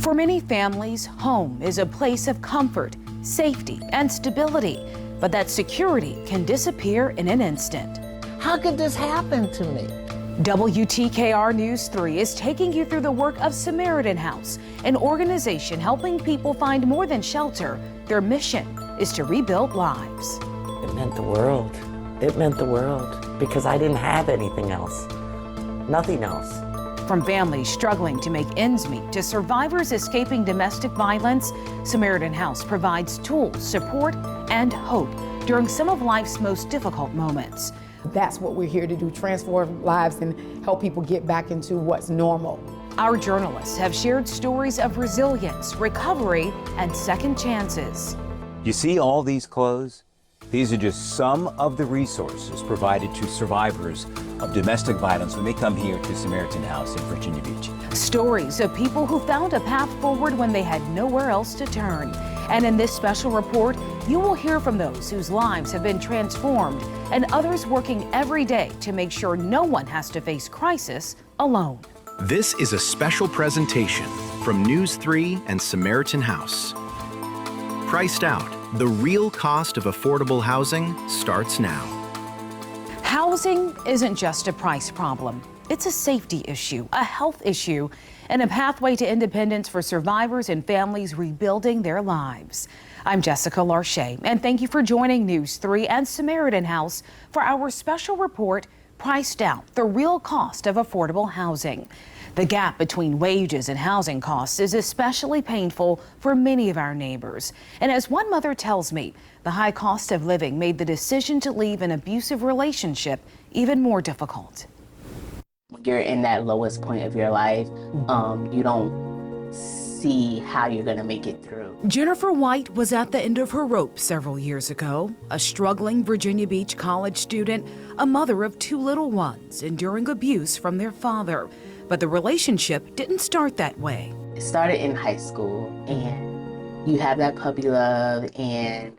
For many families, home is a place of comfort, safety, and stability, but that security can disappear in an instant. How could this happen to me? WTKR News 3 is taking you through the work of Samaritan House, an organization helping people find more than shelter. Their mission is to rebuild lives. It meant the world. It meant the world because I didn't have anything else. Nothing else. From families struggling to make ends meet to survivors escaping domestic violence, Samaritan House provides tools, support, and hope during some of life's most difficult moments. That's what we're here to do, transform lives and help people get back into what's normal. Our journalists have shared stories of resilience, recovery, and second chances. You see all these clothes? These are just some of the resources provided to survivors of domestic violence when they come here to Samaritan House in Virginia Beach. Stories of people who found a path forward when they had nowhere else to turn. And in this special report, you will hear from those whose lives have been transformed and others working every day to make sure no one has to face crisis alone. This is a special presentation from News 3 and Samaritan House. Priced Out, the real cost of affordable housing starts now. Housing isn't just a price problem. It's a safety issue, a health issue, and a pathway to independence for survivors and families rebuilding their lives. I'm Jessica Larche, and thank you for joining News 3 and Samaritan House for our special report, Priced Out, the real cost of affordable housing. The gap between wages and housing costs is especially painful for many of our neighbors. And as one mother tells me, the high cost of living made the decision to leave an abusive relationship even more difficult. When you're in that lowest point of your life, you don't see how you're going to make it through. Jennifer White was at the end of her rope several years ago, a struggling Virginia Beach college student, a mother of two little ones, enduring abuse from their father. But the relationship didn't start that way. It started in high school, and you have that puppy love, and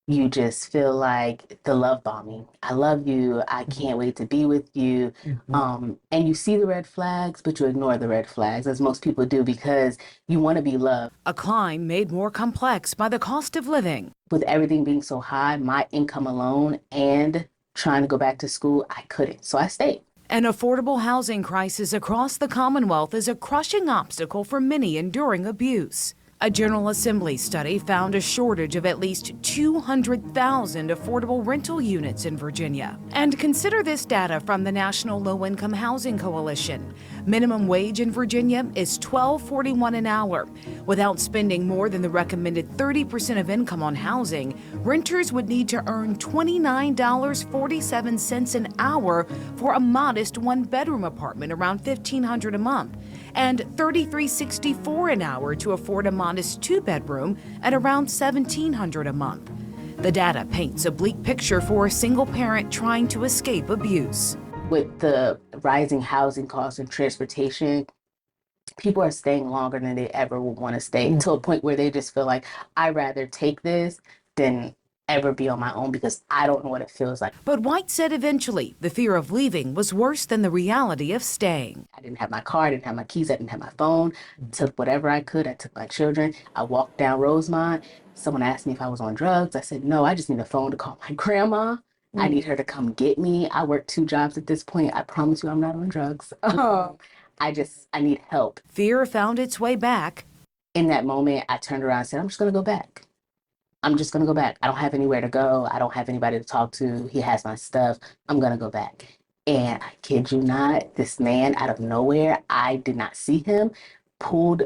you just feel like the love bombing. I love you. I can't wait to be with you. And you see the red flags, but you ignore the red flags, as most people do, because you want to be loved. A climb made more complex by the cost of living. With everything being so high, my income alone and trying to go back to school, I couldn't. So I stayed. An affordable housing crisis across the Commonwealth is a crushing obstacle for many enduring abuse. A General Assembly study found a shortage of at least 200,000 affordable rental units in Virginia. And consider this data from the National Low-Income Housing Coalition. Minimum wage in Virginia is $12.41 an hour. Without spending more than the recommended 30% of income on housing, renters would need to earn $29.47 an hour for a modest one-bedroom apartment around $1,500 a month, and $33.64 an hour to afford a modest two-bedroom at around $1,700 a month. The data paints a bleak picture for a single parent trying to escape abuse. With the rising housing costs and transportation, people are staying longer than they ever would want to stay, to a point where they just feel like, I'd rather take this than ever be on my own because I don't know what it feels like. But White said eventually the fear of leaving was worse than the reality of staying. I didn't have my car, I didn't have my keys, I didn't have my phone. Took whatever I could. I took my children. I walked down Rosemont. Someone asked me if I was on drugs. I said, no, I just need a phone to call my grandma. I need her to come get me. I work 2 jobs at this point. I promise you I'm not on drugs. I need help. Fear found its way back. In that moment, I turned around and said, I'm just going to go back. I'm just going to go back. I don't have anywhere to go. I don't have anybody to talk to. He has my stuff. I'm going to go back. And I kid you not, this man out of nowhere, I did not see him, pulled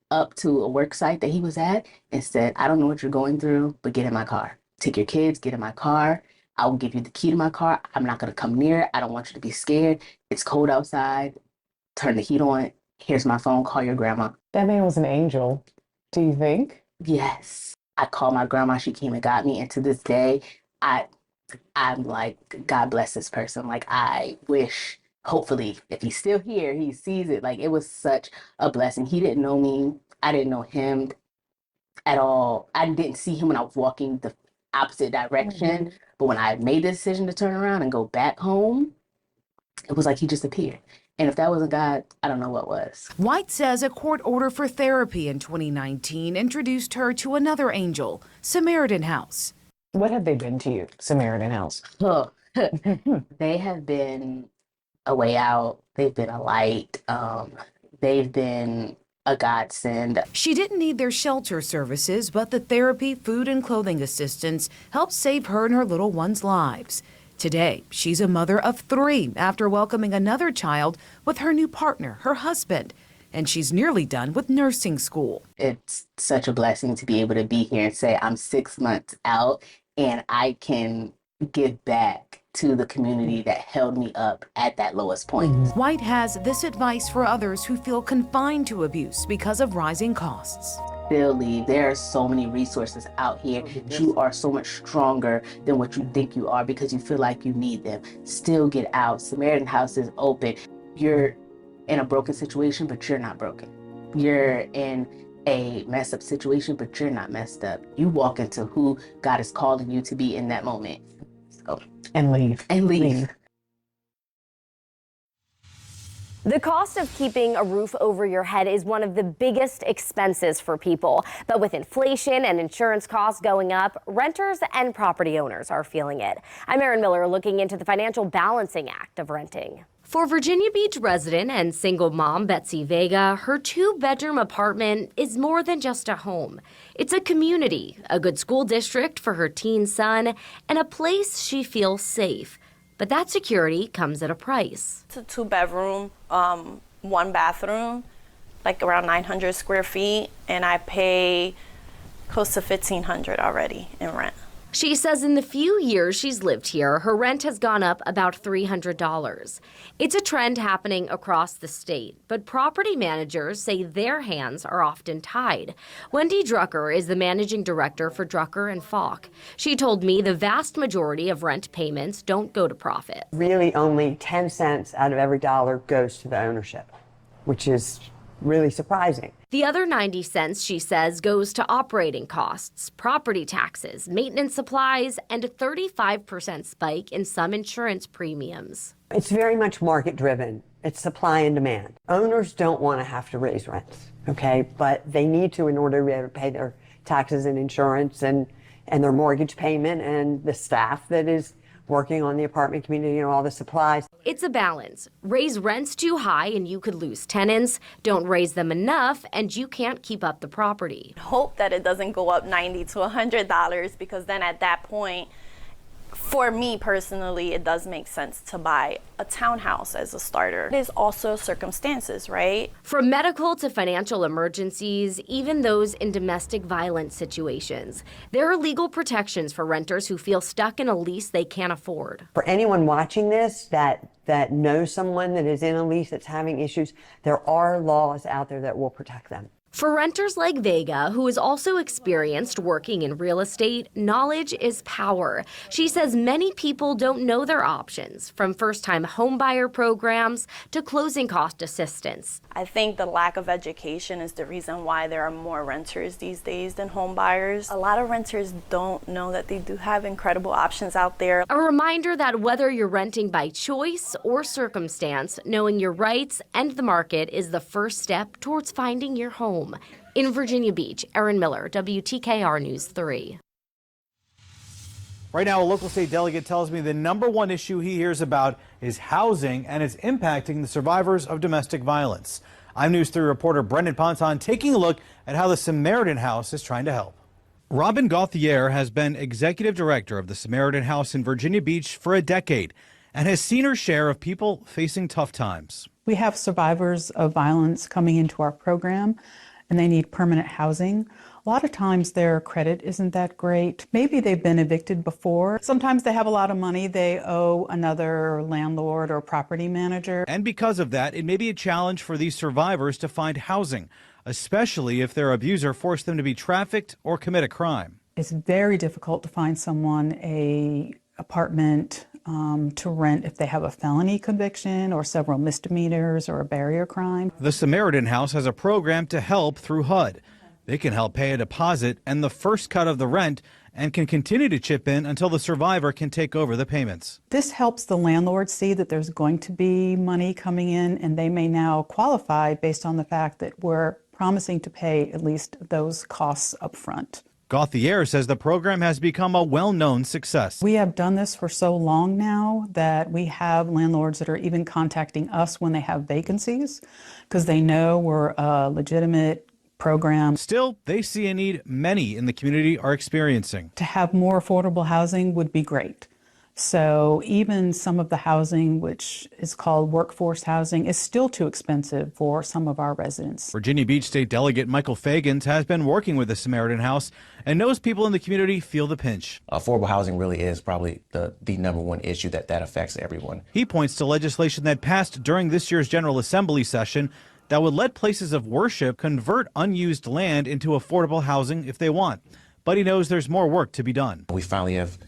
up to a work site that he was at and said, I don't know what you're going through, but get in my car. Take your kids, get in my car. I will give you the key to my car. I'm not going to come near it. I don't want you to be scared. It's cold outside. Turn the heat on. Here's my phone. Call your grandma. That man was an angel, do you think? Yes. I called my grandma. She came and got me. And to this day, I'm like, God bless this person. Like, I wish, hopefully, if he's still here, he sees it. Like, it was such a blessing. He didn't know me. I didn't know him at all. I didn't see him when I was walking the opposite direction. But when I made the decision to turn around and go back home, it was like he just appeared. And if that wasn't God, I don't know what was. White says a court order for therapy in 2019 introduced her to another angel, Samaritan House. What have they been to you, Samaritan House? Oh, they have been a way out. They've been a light. They've been a godsend. She didn't need their shelter services, but the therapy, food, and clothing assistance helped save her and her little ones' lives. Today, she's a mother of 3 after welcoming another child with her new partner, her husband. And she's nearly done with nursing school. It's such a blessing to be able to be here and say I'm 6 months out and I can give back to the community that held me up at that lowest point. White has this advice for others who feel confined to abuse because of rising costs. Still leave. There are so many resources out here. You are so much stronger than what you think you are because you feel like you need them. Still get out. Samaritan House is open. You're in a broken situation, but you're not broken. You're in a messed up situation, but you're not messed up. You walk into who God is calling you to be in that moment. So, And leave. and leave. The cost of keeping a roof over your head is one of the biggest expenses for people. But with inflation and insurance costs going up, renters and property owners are feeling it. I'm Erin Miller, looking into the financial balancing act of renting. For Virginia Beach resident and single mom Betsy Vega, her 2-bedroom apartment is more than just a home. It's a community, a good school district for her teen son, and a place she feels safe. But that security comes at a price. It's a 2-bedroom, 1 bathroom, like around 900 square feet, and I pay close to $1,500 already in rent. She says in the few years she's lived here, her rent has gone up about $300. It's a trend happening across the state, but property managers say their hands are often tied. Wendy Drucker is the managing director for Drucker and Falk. She told me the vast majority of rent payments don't go to profit. Really only 10 cents out of every dollar goes to the ownership, which is really surprising. The other 90 cents, she says, goes to operating costs, property taxes, maintenance supplies, and a 35% spike in some insurance premiums. It's very much market driven. It's supply and demand. Owners don't want to have to raise rents, okay? But they need to in order to be able to pay their taxes and insurance and their mortgage payment and the staff that is working on the apartment community and all the supplies. It's a balance. Raise rents too high and you could lose tenants. Don't raise them enough and you can't keep up the property. Hope that it doesn't go up $90 to $100 because then at that point, for me personally, it does make sense to buy a townhouse as a starter. It is also circumstances, right? From medical to financial emergencies, even those in domestic violence situations, there are legal protections for renters who feel stuck in a lease they can't afford. For anyone watching this that knows someone that is in a lease that's having issues, there are laws out there that will protect them. For renters like Vega, who is also experienced working in real estate, knowledge is power. She says many people don't know their options, from first-time homebuyer programs to closing cost assistance. I think the lack of education is the reason why there are more renters these days than home buyers. A lot of renters don't know that they do have incredible options out there. A reminder that whether you're renting by choice or circumstance, knowing your rights and the market is the first step towards finding your home. In Virginia Beach, Erin Miller, WTKR News 3. Right now, a local state delegate tells me the #1 issue he hears about is housing, and it's impacting the survivors of domestic violence. I'm News 3 reporter Brendan Ponton taking a look at how the Samaritan House is trying to help. Robin Gauthier has been executive director of the Samaritan House in Virginia Beach for a decade and has seen her share of people facing tough times. We have survivors of violence coming into our program, and they need permanent housing. A lot of times their credit isn't that great. Maybe they've been evicted before. Sometimes they have a lot of money they owe another landlord or property manager. And because of that, it may be a challenge for these survivors to find housing, especially if their abuser forced them to be trafficked or commit a crime. It's very difficult to find someone an apartment to rent if they have a felony conviction or several misdemeanors or a barrier crime. The Samaritan House has a program to help through HUD. They can help pay a deposit and the first cut of the rent and can continue to chip in until the survivor can take over the payments. This helps the landlord see that there's going to be money coming in, and they may now qualify based on the fact that we're promising to pay at least those costs up front. Gauthier says the program has become a well-known success. We have done this for so long now that we have landlords that are even contacting us when they have vacancies because they know we're a legitimate program. Still, they see a need many in the community are experiencing. To have more affordable housing would be great. So even some of the housing, which is called workforce housing, is still too expensive for some of our residents. Virginia Beach State Delegate Michael Fagans has been working with the Samaritan House and knows people in the community feel the pinch. Affordable housing really is probably the number one issue that affects everyone. He points to legislation that passed during this year's General Assembly session that would let places of worship convert unused land into affordable housing if they want. But he knows there's more work to be done. We finally have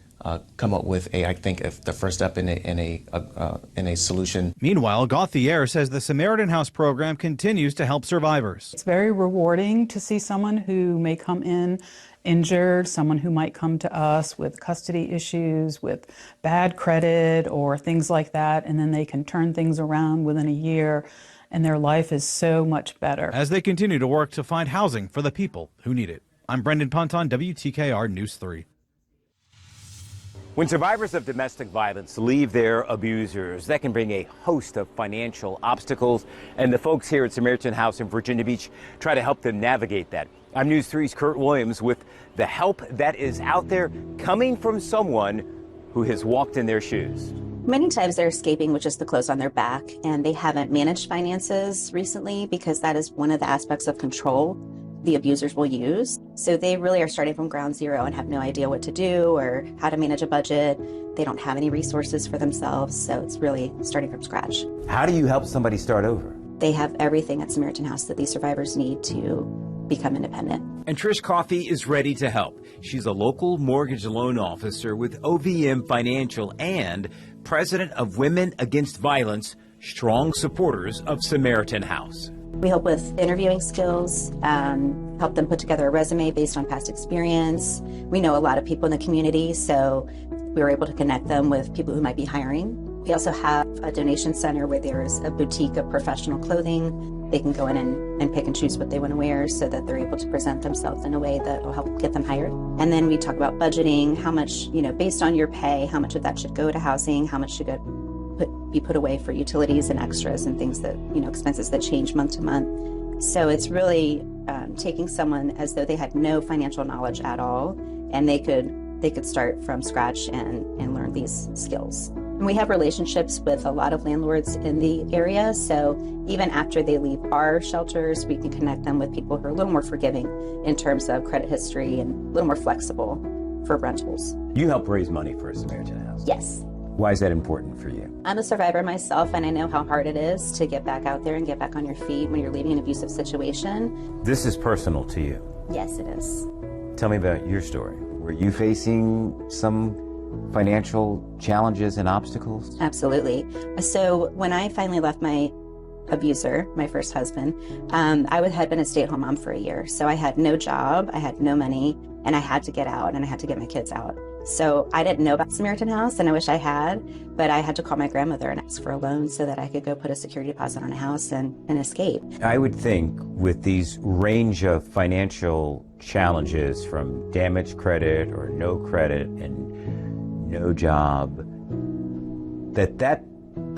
come up with the first step in a solution. Meanwhile, Gauthier says the Samaritan House program continues to help survivors. It's very rewarding to see someone who may come in injured, someone who might come to us with custody issues, with bad credit or things like that, and then they can turn things around within a year, and their life is so much better. As they continue to work to find housing for the people who need it. I'm Brendan Ponton, WTKR News 3. When survivors of domestic violence leave their abusers, that can bring a host of financial obstacles, and the folks here at Samaritan House in Virginia Beach try to help them navigate that. I'm News 3's Kurt Williams with the help that is out there coming from someone who has walked in their shoes. Many times they're escaping with just the clothes on their back, and they haven't managed finances recently because that is one of the aspects of control the abusers will use. So they really are starting from ground zero and have no idea what to do or how to manage a budget. They don't have any resources for themselves, so it's really starting from scratch. How do you help somebody start over? They have everything at Samaritan House that these survivors need to become independent. And Trish Coffey is ready to help. She's a local mortgage loan officer with OVM Financial and president of Women Against Violence, strong supporters of Samaritan House. We help with interviewing skills, help them put together a resume based on past experience. We know a lot of people in the community, so we were able to connect them with people who might be hiring. We also have a donation center where there's a boutique of professional clothing. They can go in and pick and choose what they want to wear so that they're able to present themselves in a way that will help get them hired. And then we talk about budgeting, how much, based on your pay, how much of that should go to housing, how much should be put away for utilities and extras and things that, expenses that change month to month. So it's really taking someone as though they had no financial knowledge at all, and they could start from scratch and learn these skills. And we have relationships with a lot of landlords in the area, so even after they leave our shelters, we can connect them with people who are a little more forgiving in terms of credit history and a little more flexible for rentals. You help raise money for a Samaritan House. Yes. Why is that important for you? I'm a survivor myself, and I know how hard it is to get back out there and get back on your feet when you're leaving an abusive situation. This is personal to you. Yes, it is. Tell me about your story. Were you facing some financial challenges and obstacles? Absolutely. So when I finally left my abuser, my first husband, I had been a stay-at-home mom for a year. So I had no job, I had no money, and I had to get out, and I had to get my kids out. So I didn't know about Samaritan House, and I wish I had, but I had to call my grandmother and ask for a loan so that I could go put a security deposit on a house and escape. I would think with these range of financial challenges from damaged credit or no credit and no job, that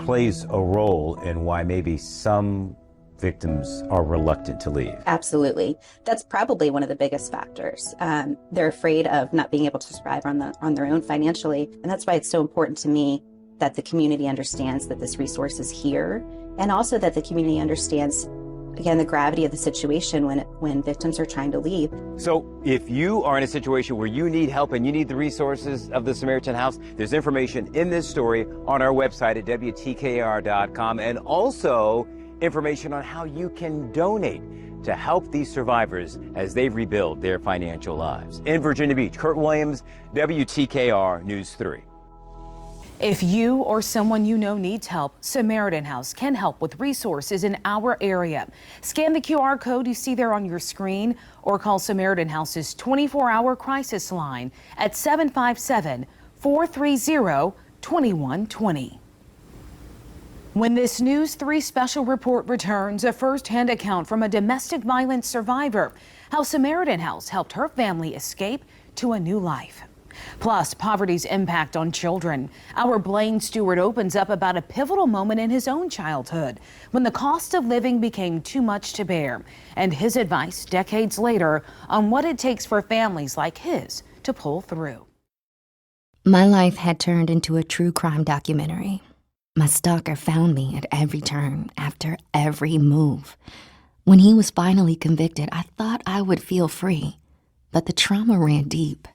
plays a role in why maybe some victims are reluctant to leave. Absolutely. That's probably one of the biggest factors. They're afraid of not being able to survive on their own financially. And that's why it's so important to me that the community understands that this resource is here, and also that the community understands, again, the gravity of the situation when victims are trying to leave. So if you are in a situation where you need help and you need the resources of the Samaritan House, there's information in this story on our website at WTKR.com, and also information on how you can donate to help these survivors as they rebuild their financial lives. In Virginia Beach, Kurt Williams, WTKR News 3. If you or someone you know needs help, Samaritan House can help with resources in our area. Scan the QR code you see there on your screen or call Samaritan House's 24-hour crisis line at 757-430-2120. When this News 3 special report returns, a first-hand account from a domestic violence survivor, how Samaritan House helped her family escape to a new life. Plus, poverty's impact on children. Our Blaine Stewart opens up about a pivotal moment in his own childhood when the cost of living became too much to bear, and his advice decades later on what it takes for families like his to pull through. My life had turned into a true crime documentary. My stalker found me at every turn, after every move. When he was finally convicted, I thought I would feel free, but the trauma ran deep.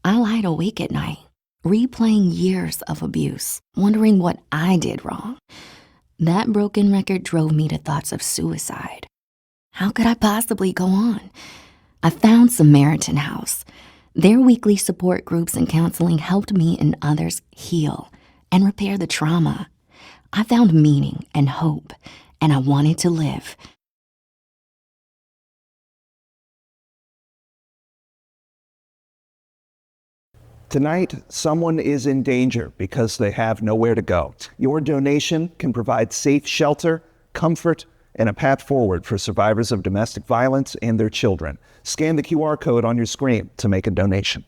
I lied awake at night, replaying years of abuse, wondering what I did wrong. That broken record drove me to thoughts of suicide. How could I possibly go on? I found Samaritan House. Their weekly support groups and counseling helped me and others heal and repair the trauma. I found meaning and hope, and I wanted to live. Tonight, someone is in danger because they have nowhere to go. Your donation can provide safe shelter, comfort, and a path forward for survivors of domestic violence and their children. Scan the QR code on your screen to make a donation.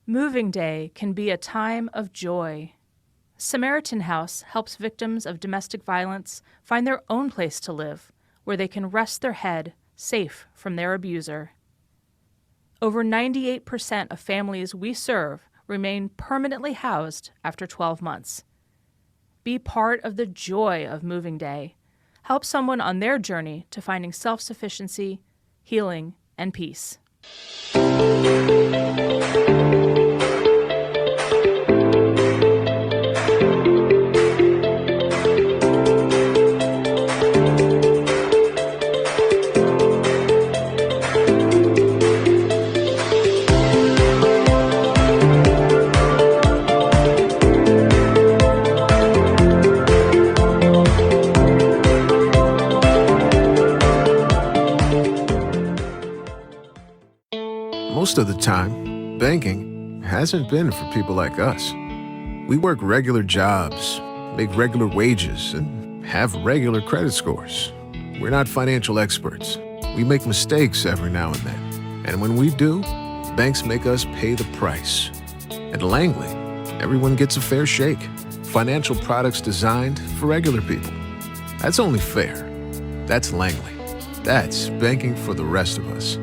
Moving Day can be a time of joy. Samaritan House helps victims of domestic violence find their own place to live, where they can rest their head, safe from their abuser. Over 98% of families we serve remain permanently housed after 12 months. Be part of the joy of Moving Day. Help someone on their journey to finding self-sufficiency, healing, and peace. Most of the time, banking hasn't been for people like us. We work regular jobs, make regular wages, and have regular credit scores. We're not financial experts. We make mistakes every now and then. And when we do, banks make us pay the price. At Langley, everyone gets a fair shake. Financial products designed for regular people. That's only fair. That's Langley. That's banking for the rest of us.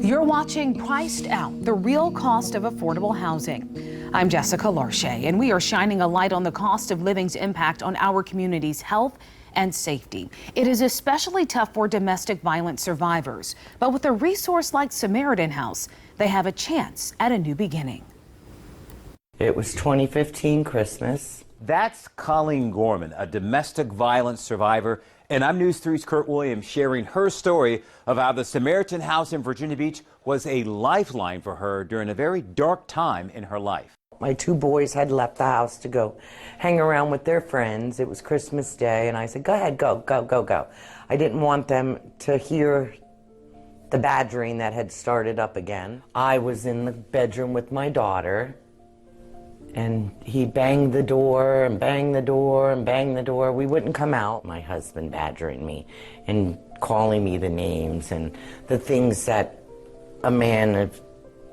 You're watching Priced Out, the real cost of affordable housing. I'm Jessica Larche, and we are shining a light on the cost of living's impact on our community's health and safety. It is especially tough for domestic violence survivors, but with a resource like Samaritan House, they have a chance at a new beginning. It was 2015 Christmas. That's Colleen Gorman, a domestic violence survivor. And I'm News 3's Kurt Williams sharing her story of how the Samaritan House in Virginia Beach was a lifeline for her during a very dark time in her life. My two boys had left the house to go hang around with their friends. It was Christmas Day, and I said, go ahead, go. I didn't want them to hear the badgering that had started up again. I was in the bedroom with my daughter, and he banged the door and banged the door and banged the door. We wouldn't come out. My husband badgering me and calling me the names and the things that a man of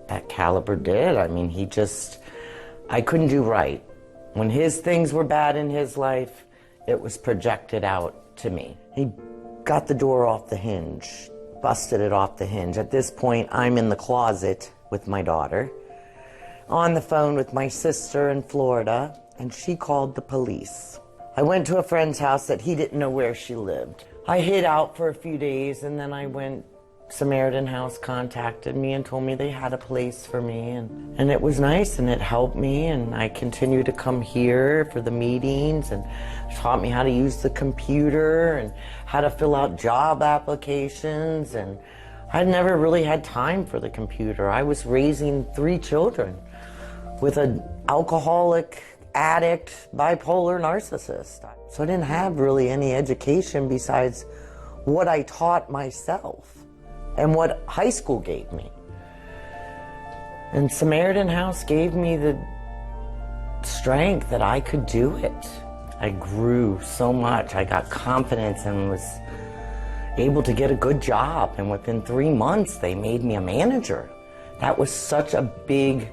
that caliber did. I mean, I couldn't do right. When his things were bad in his life, it was projected out to me. He got the door off the hinge, busted it off the hinge. At this point, I'm in the closet with my daughter, on the phone with my sister in Florida, and she called the police. I went to a friend's house that he didn't know where she lived. I hid out for a few days, and then Samaritan House contacted me and told me they had a place for me, and it was nice, and it helped me, and I continue to come here for the meetings, and taught me how to use the computer and how to fill out job applications, and I never really had time for the computer. I was raising 3 children with an alcoholic, addict, bipolar narcissist. So I didn't have really any education besides what I taught myself and what high school gave me. And Samaritan House gave me the strength that I could do it. I grew so much. I got confidence and was able to get a good job. And within 3 months, they made me a manager. That was such a big,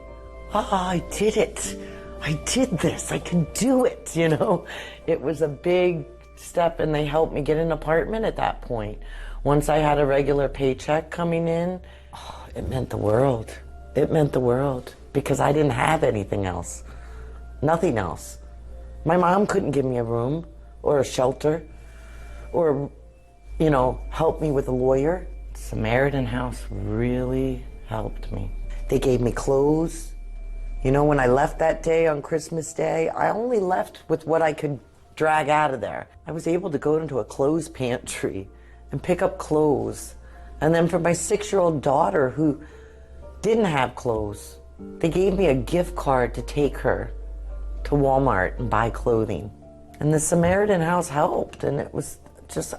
I did it. I did this. I could do it, you know. It was a big step, and they helped me get an apartment at that point. Once I had a regular paycheck coming in, it meant the world. It meant the world because I didn't have anything else. Nothing else. My mom couldn't give me a room or a shelter or, you know, help me with a lawyer. Samaritan House really helped me. They gave me clothes. You know, when I left that day on Christmas Day, I only left with what I could drag out of there. I was able to go into a clothes pantry and pick up clothes. And then for my 6-year-old daughter who didn't have clothes, they gave me a gift card to take her to Walmart and buy clothing. And the Samaritan House helped, and it was just,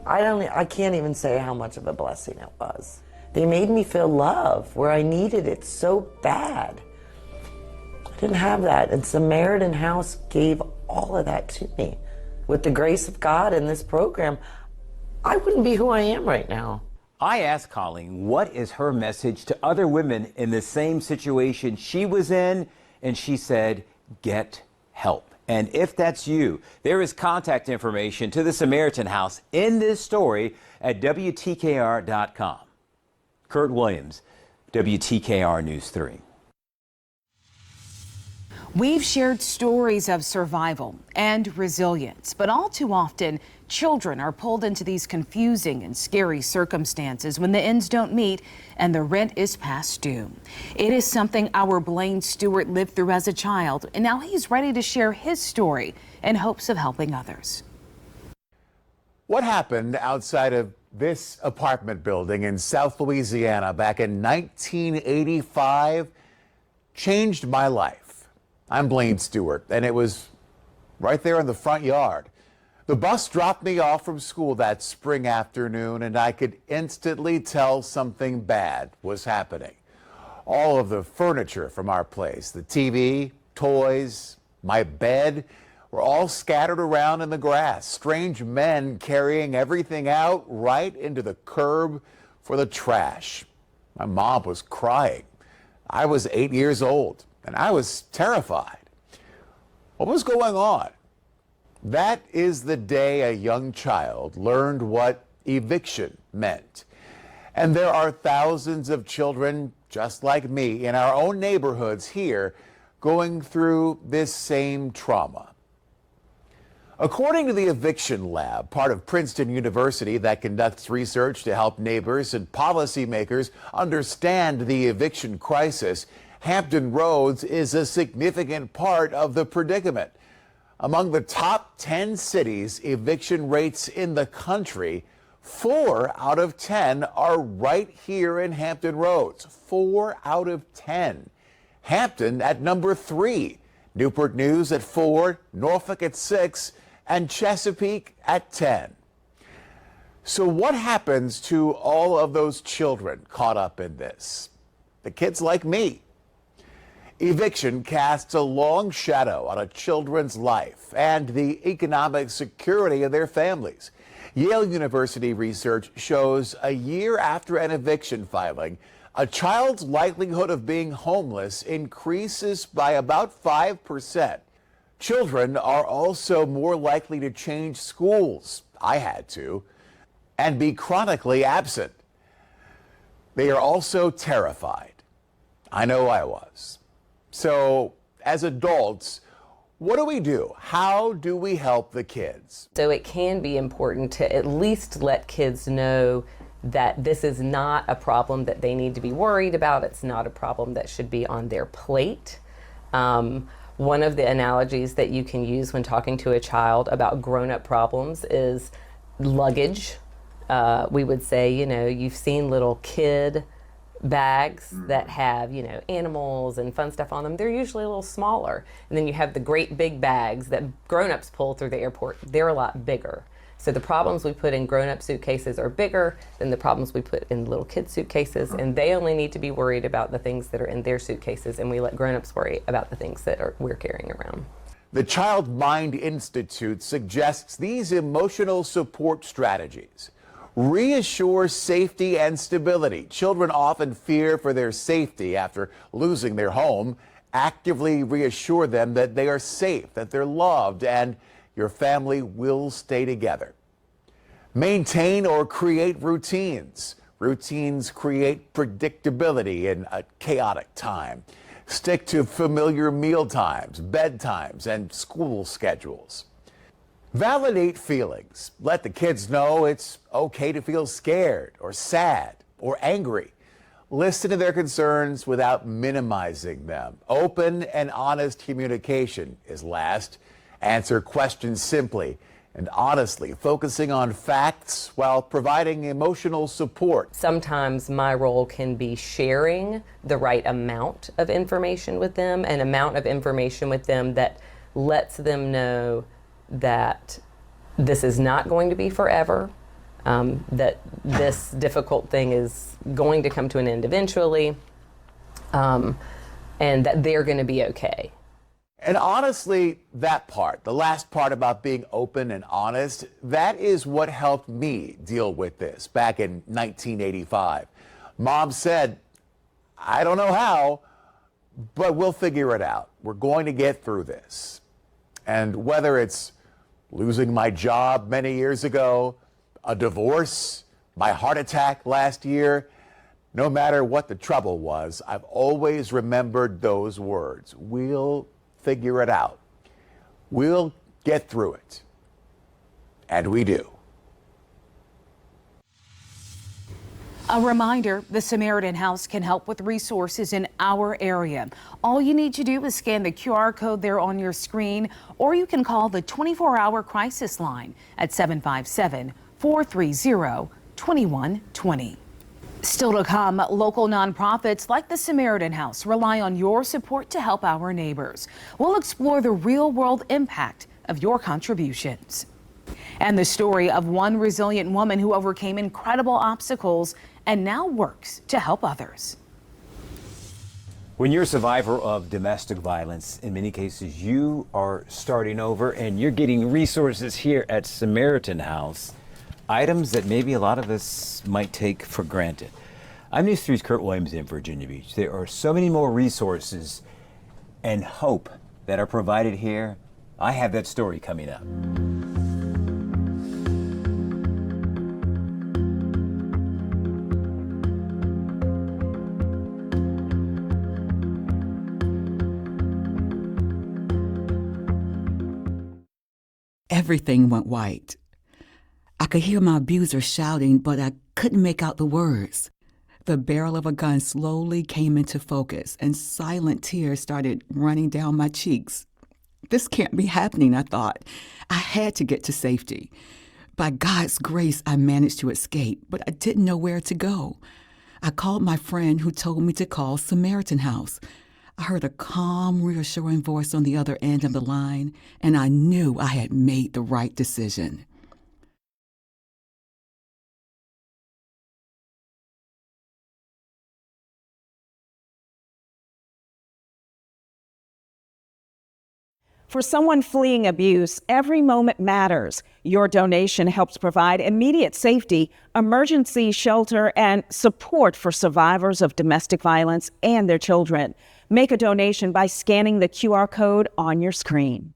I can't even say how much of a blessing it was. They made me feel love where I needed it so bad. I didn't have that, and Samaritan House gave all of that to me. With the grace of God and this program, I wouldn't be who I am right now. I asked Colleen what is her message to other women in the same situation she was in, and she said, get help. And if that's you, there is contact information to the Samaritan House in this story at WTKR.com. Kurt Williams, WTKR News 3. We've shared stories of survival and resilience, but all too often, children are pulled into these confusing and scary circumstances when the ends don't meet and the rent is past due. It is something our Blaine Stewart lived through as a child, and now he's ready to share his story in hopes of helping others. What happened outside of this apartment building in South Louisiana back in 1985 changed my life. I'm Blaine Stewart, and it was right there in the front yard. The bus dropped me off from school that spring afternoon, and I could instantly tell something bad was happening. All of the furniture from our place, the TV, toys, my bed, were all scattered around in the grass. Strange men carrying everything out right into the curb for the trash. My mom was crying. I was 8 years old, and I was terrified. What was going on? That is the day a young child learned what eviction meant. And there are thousands of children just like me in our own neighborhoods here going through this same trauma. According to the Eviction Lab, part of Princeton University that conducts research to help neighbors and policymakers understand the eviction crisis, Hampton Roads is a significant part of the predicament. Among the top 10 cities eviction rates in the country, 4 out of 10 are right here in Hampton Roads. 4 out of 10. Hampton at number 3, Newport News at 4, Norfolk at 6, and Chesapeake at 10. So what happens to all of those children caught up in this? The kids like me. Eviction casts a long shadow on a children's life and the economic security of their families. Yale University research shows a year after an eviction filing, a child's likelihood of being homeless increases by about 5%. Children are also more likely to change schools, I had to, and be chronically absent. They are also terrified. I know I was. So, as adults, what do we do? How do we help the kids? So it can be important to at least let kids know that this is not a problem that they need to be worried about. It's not a problem that should be on their plate. One of the analogies that you can use when talking to a child about grown-up problems is luggage. we would say, you know, you've seen little kid bags that have, you know, animals and fun stuff on them. They're usually a little smaller. And then you have the great big bags that grown-ups pull through the airport. They're a lot bigger. So the problems we put in grown-up suitcases are bigger than the problems we put in little kid suitcases, and they only need to be worried about the things that are in their suitcases, and we let grown-ups worry about the things that we're carrying around. The Child Mind Institute suggests these emotional support strategies reassure safety and stability. Children often fear for their safety after losing their home. Actively reassure them that they are safe, that they're loved, and your family will stay together. Maintain or create routines. Routines create predictability in a chaotic time. Stick to familiar meal times, bedtimes, and school schedules. Validate feelings. Let the kids know it's okay to feel scared or sad or angry. Listen to their concerns without minimizing them. Open and honest communication is last. Answer questions simply and honestly, focusing on facts while providing emotional support. Sometimes my role can be sharing the right amount of information with them, an amount of information with them that lets them know that this is not going to be forever, that this difficult thing is going to come to an end eventually, and that they're going to be okay. And honestly, that part, the last part about being open and honest, that is what helped me deal with this back in 1985. Mom said, I don't know how, but we'll figure it out. We're going to get through this. And whether it's losing my job many years ago, a divorce, my heart attack last year, no matter what the trouble was, I've always remembered those words. We'll figure it out. We'll get through it. And we do. A reminder, the Samaritan House can help with resources in our area. All you need to do is scan the QR code there on your screen, or you can call the 24-hour crisis line at 757-430-2120. Still to come, local nonprofits like the Samaritan House rely on your support to help our neighbors. We'll explore the real-world impact of your contributions. And the story of one resilient woman who overcame incredible obstacles and now works to help others. When you're a survivor of domestic violence, in many cases, you are starting over and you're getting resources here at Samaritan House. Items that maybe a lot of us might take for granted. I'm News 3's Kurt Williams in Virginia Beach. There are so many more resources and hope that are provided here. I have that story coming up. Everything went white. I could hear my abuser shouting, but I couldn't make out the words. The barrel of a gun slowly came into focus, and silent tears started running down my cheeks. This can't be happening, I thought. I had to get to safety. By God's grace, I managed to escape, but I didn't know where to go. I called my friend who told me to call Samaritan House. I heard a calm, reassuring voice on the other end of the line, and I knew I had made the right decision. For someone fleeing abuse, every moment matters. Your donation helps provide immediate safety, emergency shelter, and support for survivors of domestic violence and their children. Make a donation by scanning the QR code on your screen.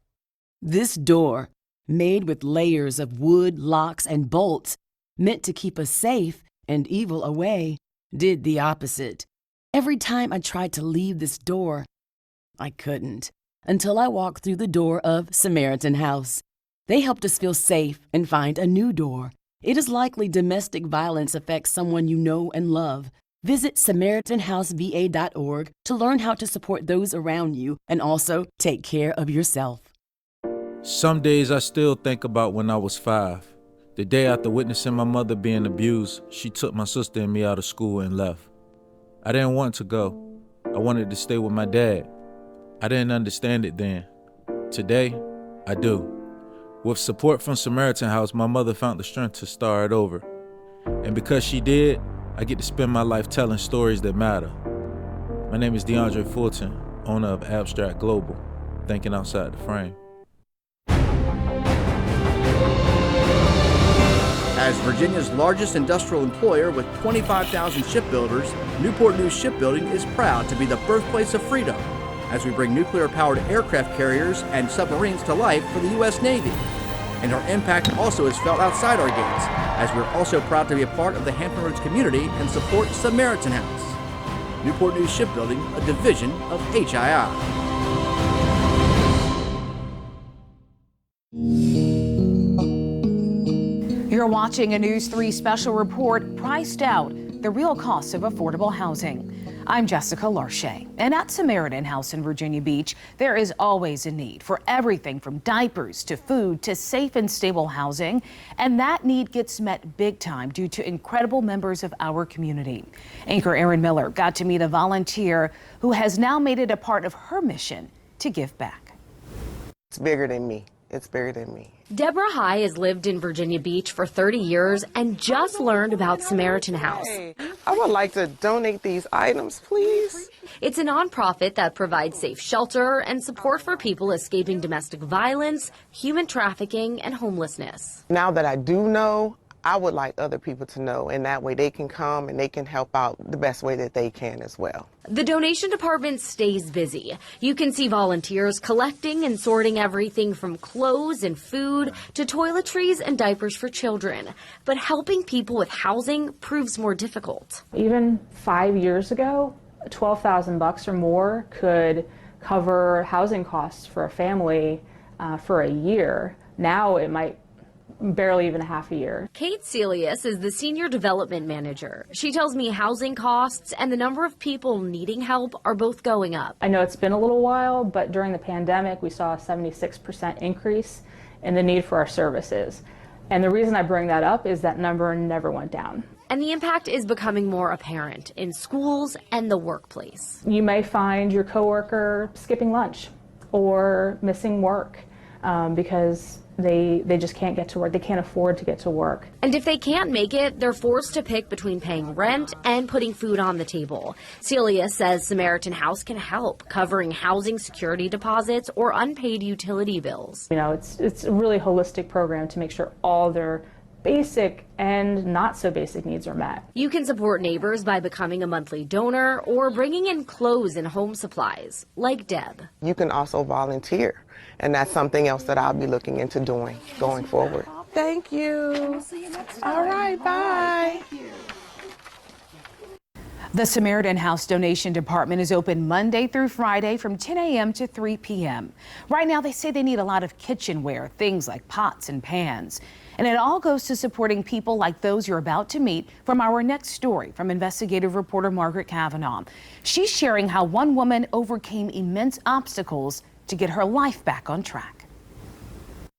This door, made with layers of wood, locks, and bolts, meant to keep us safe and evil away, did the opposite. Every time I tried to leave this door, I couldn't. Until I walked through the door of Samaritan House. They helped us feel safe and find a new door. It is likely domestic violence affects someone you know and love. Visit SamaritanHouseVA.org to learn how to support those around you and also take care of yourself. Some days I still think about when I was 5. The day after witnessing my mother being abused, she took my sister and me out of school and left. I didn't want to go. I wanted to stay with my dad. I didn't understand it then. Today, I do. With support from Samaritan House, my mother found the strength to start over. And because she did, I get to spend my life telling stories that matter. My name is DeAndre Fulton, owner of Abstract Global, thinking outside the frame. As Virginia's largest industrial employer with 25,000 shipbuilders, Newport News Shipbuilding is proud to be the birthplace of freedom as we bring nuclear-powered aircraft carriers and submarines to life for the U.S. Navy. And our impact also is felt outside our gates, as we're also proud to be a part of the Hampton Roads community and support Samaritan House. Newport News Shipbuilding, a division of HII. You're watching a News 3 special report, Priced Out, the real cost of affordable housing. I'm Jessica Larche, and at Samaritan House in Virginia Beach, there is always a need for everything from diapers to food to safe and stable housing, and that need gets met big time due to incredible members of our community. Anchor Erin Miller got to meet a volunteer who has now made it a part of her mission to give back. It's bigger than me. It's bigger than me. Deborah High has lived in Virginia Beach for 30 years and just learned about Samaritan House. I would like to donate these items, please. It's a nonprofit that provides safe shelter and support for people escaping domestic violence, human trafficking, and homelessness. Now that I do know, I would like other people to know, and that way they can come and they can help out the best way that they can as well. The donation department stays busy. You can see volunteers collecting and sorting everything from clothes and food to toiletries and diapers for children. But helping people with housing proves more difficult. Even 5 years ago, $12,000 or more could cover housing costs for a family for a year. Now it might barely even a half a year. Kate Celius is the senior development manager. She tells me housing costs and the number of people needing help are both going up. I know it's been a little while, but during the pandemic, we saw a 76% increase in the need for our services. And the reason I bring that up is that number never went down. And the impact is becoming more apparent in schools and the workplace. You may find your coworker skipping lunch or missing work because they just can't get to work. They can't afford to get to work. And if they can't make it, they're forced to pick between paying rent and putting food on the table. Celia says Samaritan House can help, covering housing security deposits or unpaid utility bills. You know, it's a really holistic program to make sure all their basic and not so basic needs are met. You can support neighbors by becoming a monthly donor or bringing in clothes and home supplies, like Deb. You can also volunteer, and that's something else that I'll be looking into doing going forward. Thank you. All right, bye. The Samaritan House Donation Department is open Monday through Friday from 10 a.m. to 3 p.m. Right now, they say they need a lot of kitchenware, things like pots and pans. And it all goes to supporting people like those you're about to meet from our next story from investigative reporter Margaret Kavanaugh. She's sharing how one woman overcame immense obstacles to get her life back on track.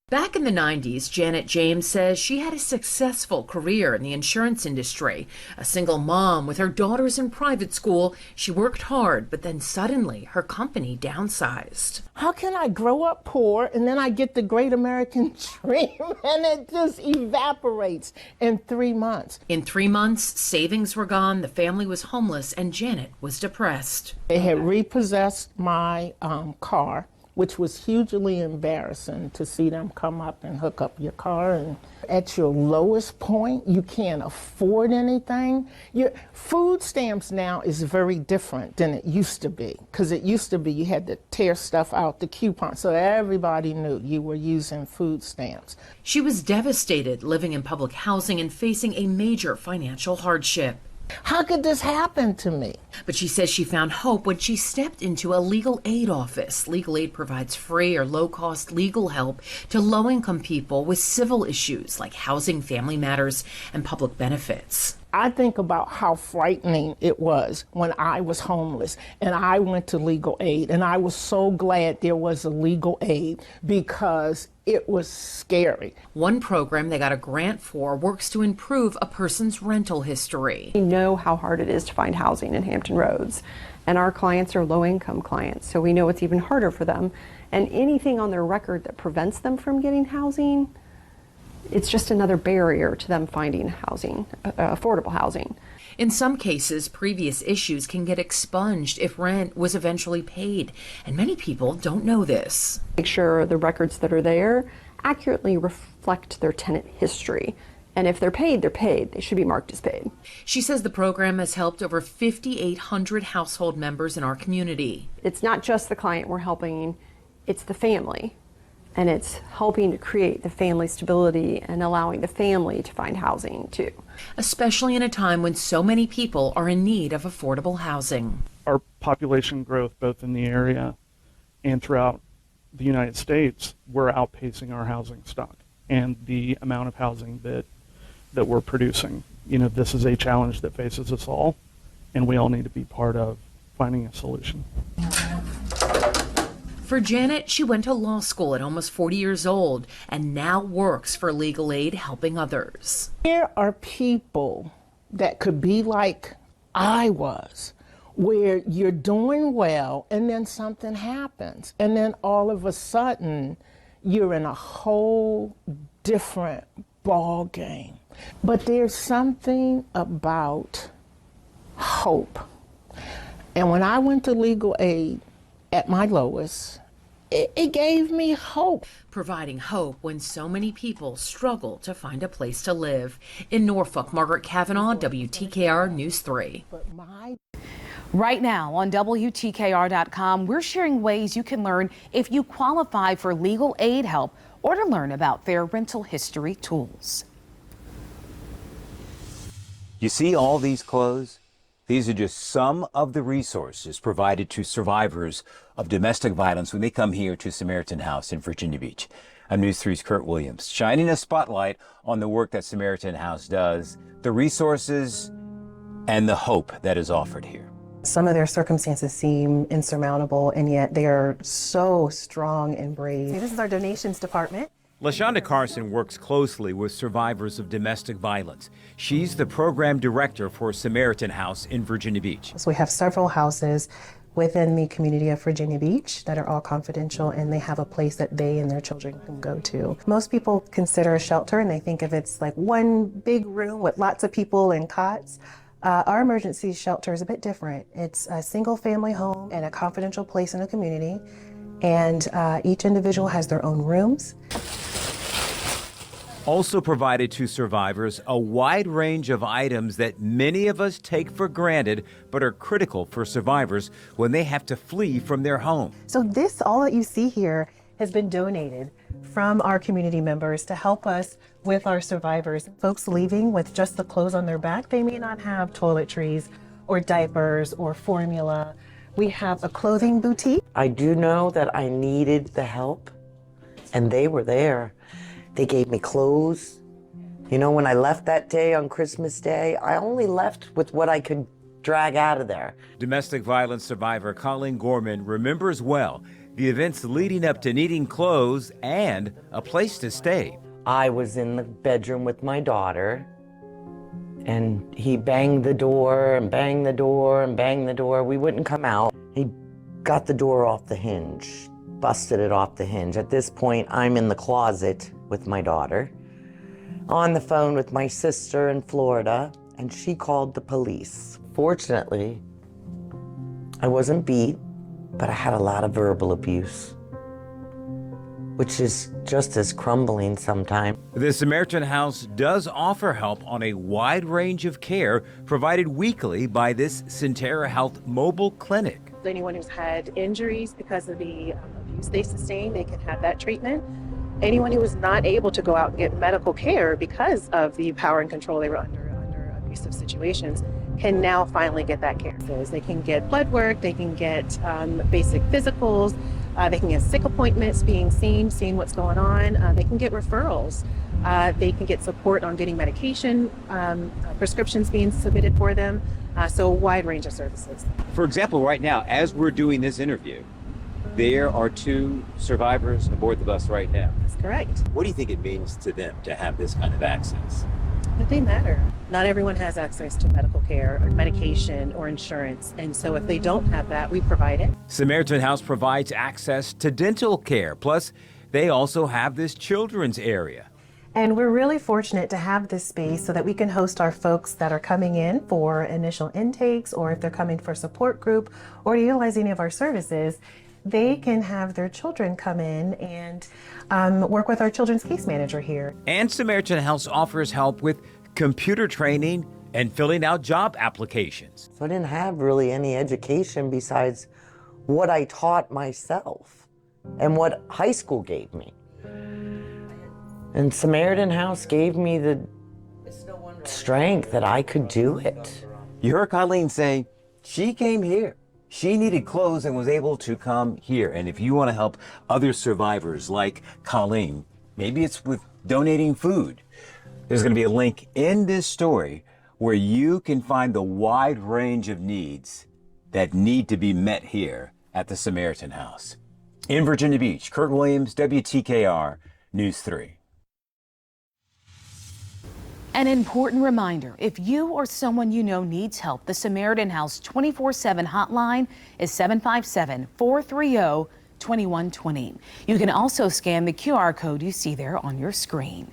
Back in the 90s, Janet James says she had a successful career in the insurance industry. A single mom with her daughters in private school, she worked hard, but then suddenly her company downsized. How can I grow up poor and then I get the great American dream and it just evaporates in 3 months? In 3 months, savings were gone, the family was homeless, and Janet was depressed. They had repossessed my car, which was hugely embarrassing to see them come up and hook up your car. And at your lowest point, you can't afford anything. Your food stamps now is very different than it used to be, because it used to be you had to tear stuff out the coupon so everybody knew you were using food stamps. She was devastated living in public housing and facing a major financial hardship. How could this happen to me? But she says she found hope when she stepped into a legal aid office. Legal aid provides free or low-cost legal help to low-income people with civil issues like housing, family matters, and public benefits. I think about how frightening it was when I was homeless and I went to legal aid, and I was so glad there was a legal aid because It was scary. One program they got a grant for works to improve a person's rental history. We know how hard it is to find housing in Hampton Roads, and our clients are low-income clients, so we know it's even harder for them. And anything on their record that prevents them from getting housing, it's just another barrier to them finding housing, affordable housing. In some cases, previous issues can get expunged if rent was eventually paid, and many people don't know this. Make sure the records that are there accurately reflect their tenant history. And if they're paid, they're paid. They should be marked as paid. She says the program has helped over 5,800 household members in our community. It's not just the client we're helping, it's the family. And it's helping to create the family stability and allowing the family to find housing too. Especially in a time when so many people are in need of affordable housing. Our population growth, both in the area and throughout the United States, we're outpacing our housing stock and the amount of housing that we're producing. You know, this is a challenge that faces us all, and we all need to be part of finding a solution. For Janet, she went to law school at almost 40 years old and now works for legal aid helping others. There are people that could be like I was, where you're doing well and then something happens. And then all of a sudden, you're in a whole different ball game. But there's something about hope. And when I went to legal aid, at my lowest, it gave me hope. Providing hope when so many people struggle to find a place to live. In Norfolk, Margaret Kavanaugh, WTKR News 3. Right now on WTKR.com, we're sharing ways you can learn if you qualify for legal aid help or to learn about fair rental history tools. You see all these clothes? These are just some of the resources provided to survivors of domestic violence when they come here to Samaritan House in Virginia Beach. I'm News 3's Kurt Williams, shining a spotlight on the work that Samaritan House does, the resources, and the hope that is offered here. Some of their circumstances seem insurmountable, and yet they are so strong and brave. This is our donations department. LaShonda Carson works closely with survivors of domestic violence. She's the program director for Samaritan House in Virginia Beach. So we have several houses within the community of Virginia Beach that are all confidential, and they have a place that they and their children can go to. Most people consider a shelter and they think of it's like one big room with lots of people and cots. Our emergency shelter is a bit different. It's a single family home and a confidential place in the community, and each individual has their own rooms. Also provided to survivors a wide range of items that many of us take for granted but are critical for survivors when they have to flee from their home. So this, all that you see here, has been donated from our community members to help us with our survivors. Folks leaving with just the clothes on their back, they may not have toiletries or diapers or formula. We have a clothing boutique. I do know that I needed the help, and they were there. They gave me clothes. You know, when I left that day on Christmas Day, I only left with what I could drag out of there. Domestic violence survivor Colleen Gorman remembers well the events leading up to needing clothes and a place to stay. I was in the bedroom with my daughter, and he banged the door and banged the door and banged the door. We wouldn't come out. He got the door off the hinge, busted it off the hinge. At this point, I'm in the closet with my daughter, on the phone with my sister in Florida, and she called the police. Fortunately, I wasn't beat, but I had a lot of verbal abuse, which is just as crumbling sometimes. The Samaritan House does offer help on a wide range of care provided weekly by this Centera Health mobile clinic. Anyone who's had injuries because of the abuse they sustained, they can have that treatment. Anyone who was not able to go out and get medical care because of the power and control they were under abusive situations can now finally get that care. So they can get blood work, they can get basic physicals, they can get sick appointments, being seen, seeing what's going on. They can get referrals. They can get support on getting medication, prescriptions being submitted for them. So a wide range of services. For example, right now, as we're doing this interview, There are 2 survivors aboard the bus right now. That's correct. What do you think it means to them to have this kind of access? But they matter. Not everyone has access to medical care or medication or insurance. And so if they don't have that, we provide it. Samaritan House provides access to dental care. Plus, they also have this children's area. And we're really fortunate to have this space so that we can host our folks that are coming in for initial intakes, or if they're coming for support group or to utilize any of our services, they can have their children come in and work with our children's case manager here. And Samaritan House offers help with computer training and filling out job applications. So I didn't have really any education besides what I taught myself and what high school gave me. And Samaritan House gave me the strength that I could do it. You heard Colleen say she came here. She needed clothes and was able to come here. And if you want to help other survivors like Colleen, maybe it's with donating food. There's going to be a link in this story where you can find the wide range of needs that need to be met here at the Samaritan House. In Virginia Beach, Kurt Williams, WTKR, News 3. An important reminder, if you or someone you know needs help, the Samaritan House 24/7 hotline is 757-430-2120. You can also scan the QR code you see there on your screen.